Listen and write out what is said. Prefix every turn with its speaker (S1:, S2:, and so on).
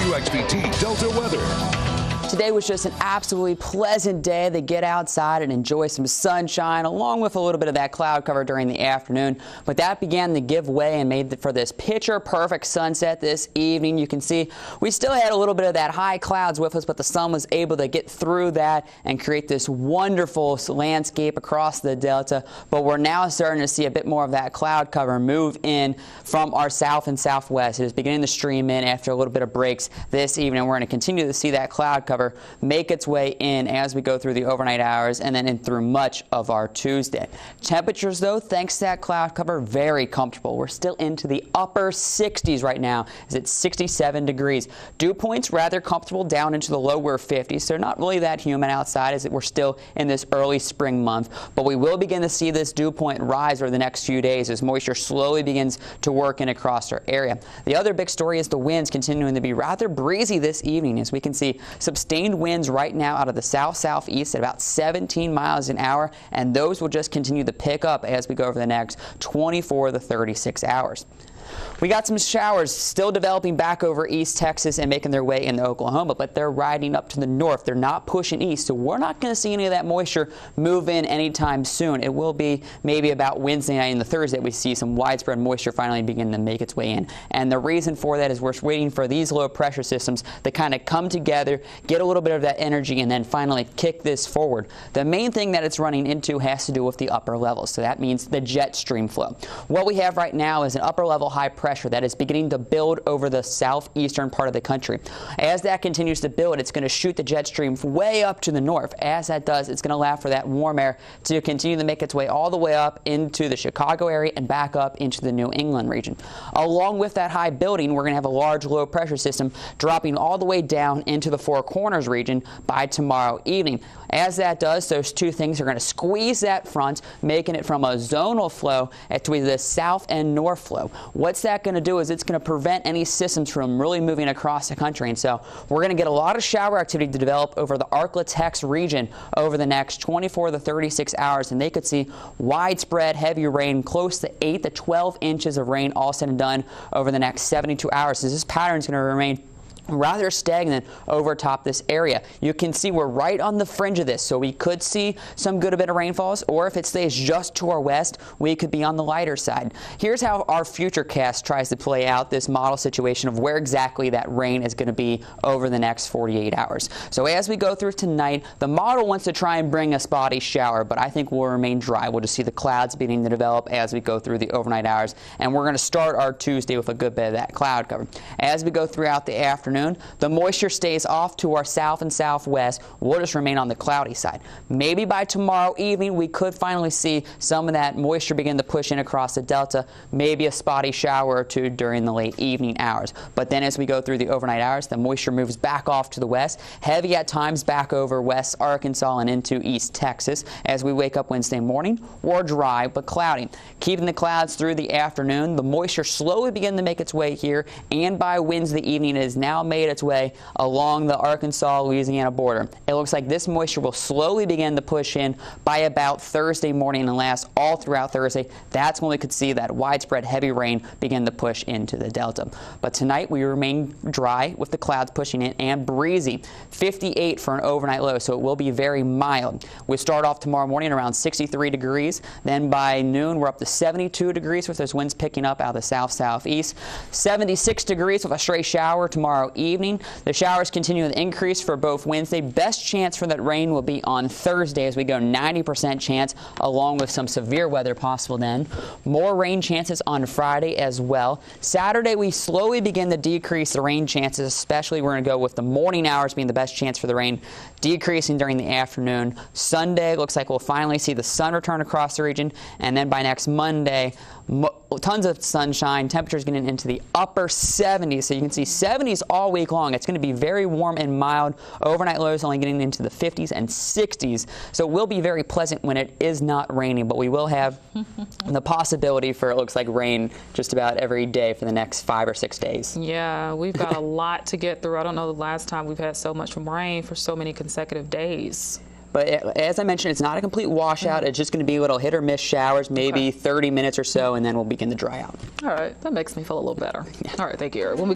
S1: WXVT Delta weather.
S2: Today was just an absolutely pleasant day to get outside and enjoy some sunshine, along with a little bit of that cloud cover during the afternoon. But that began to give way and made for this picture-perfect sunset this evening. You can see we still had a little bit of that high clouds with us, but the sun was able to get through that and create this wonderful landscape across the delta. But we're now starting to see a bit more of that cloud cover move in from our south and southwest. It is beginning to stream in after a little bit of breaks this evening. We're going to continue to see that cloud cover make its way in as we go through the overnight hours and then in through much of our Tuesday. Temperatures, though, thanks to that cloud cover, very comfortable. We're still into the upper 60s right now. It's 67 degrees. Dew points rather comfortable down into the lower 50s. So not really that humid outside as we're still in this early spring month. But we will begin to see this dew point rise over the next few days as moisture slowly begins to work in across our area. The other big story is the winds continuing to be rather breezy this evening as we can see sustained winds right now out of the south-southeast at about 17 miles an hour, and those will just continue to pick up as we go over the next 24 to 36 hours. We got some showers still developing back over East Texas and making their way into Oklahoma, but they're riding up to the north. They're not pushing east, so we're not going to see any of that moisture move in anytime soon. It will be maybe about Wednesday night and the Thursday that we see some widespread moisture finally begin to make its way in. And the reason for that is we're waiting for these low pressure systems to kind of come together, get a little bit of that energy, and then finally kick this forward. The main thing that it's running into has to do with the upper levels, so that means the jet stream flow. What we have right now is an upper level high pressure that is beginning to build over the southeastern part of the country. As that continues to build, it's going to shoot the jet stream way up to the north. As that does, it's going to allow for that warm air to continue to make its way all the way up into the Chicago area and back up into the New England region. Along with that high building, we're going to have a large low pressure system dropping all the way down into the Four Corners region by tomorrow evening. As that does, those two things are going to squeeze that front, making it from a zonal flow to the south and north flow. What's that going to do is it's going to prevent any systems from really moving across the country. And so we're going to get a lot of shower activity to develop over the Arklatex region over the next 24 to 36 hours. And they could see widespread heavy rain, close to 8 to 12 inches of rain all said and done over the next 72 hours. So this pattern is going to remain rather stagnant over top this area. You can see we're right on the fringe of this, so we could see some good bit of rainfalls, or if it stays just to our west, we could be on the lighter side. Here's how our Futurecast tries to play out this model situation of where exactly that rain is going to be over the next 48 hours. So as we go through tonight, the model wants to try and bring a spotty shower, but I think we'll remain dry. We'll just see the clouds beginning to develop as we go through the overnight hours, and we're going to start our Tuesday with a good bit of that cloud cover. As we go throughout the afternoon, the moisture stays off to our south and southwest. We'll just remain on the cloudy side. Maybe by tomorrow evening, we could finally see some of that moisture begin to push in across the delta, maybe a spotty shower or two during the late evening hours. But then as we go through the overnight hours, the moisture moves back off to the west, heavy at times back over West Arkansas and into East Texas. As we wake up Wednesday morning, we're dry but cloudy. Keeping the clouds through the afternoon, the moisture slowly begin to make its way here, and by Wednesday evening, it has now made its way along the Arkansas-Louisiana border. It looks like this moisture will slowly begin to push in by about Thursday morning and last all throughout Thursday. That's when we could see that widespread heavy rain begin to push into the delta. But tonight we remain dry with the clouds pushing in and breezy. 58 for an overnight low, so it will be very mild. We start off tomorrow morning around 63 degrees. Then by noon we're up to 72 degrees with those winds picking up out of the south-southeast. 76 degrees with a stray shower tomorrow evening. The showers continue to increase for both Wednesday. Best chance for that rain will be on Thursday as we go 90% chance, along with some severe weather possible then. More rain chances on Friday as well. Saturday we slowly begin to decrease the rain chances, especially we're going to go with the morning hours being the best chance for the rain, decreasing during the afternoon. Sunday looks like we'll finally see the sun return across the region, and then by next Monday, tons of sunshine, temperatures getting into the upper 70s, so you can see 70s all week long. It's going to be very warm and mild. Overnight lows only getting into the 50s and 60s, so it will be very pleasant when it is not raining, but we will have the possibility for, it looks like, rain just about every day for the next 5 or 6 days.
S3: Yeah, we've got a lot to get through. I don't know the last time we've had so much rain for so many consecutive days.
S2: But as I mentioned, it's not a complete washout. It's just going to be little hit or miss showers, maybe 30 minutes or so, and then we'll begin to dry out.
S3: All right. That makes me feel a little better. All right. Thank you, Eric.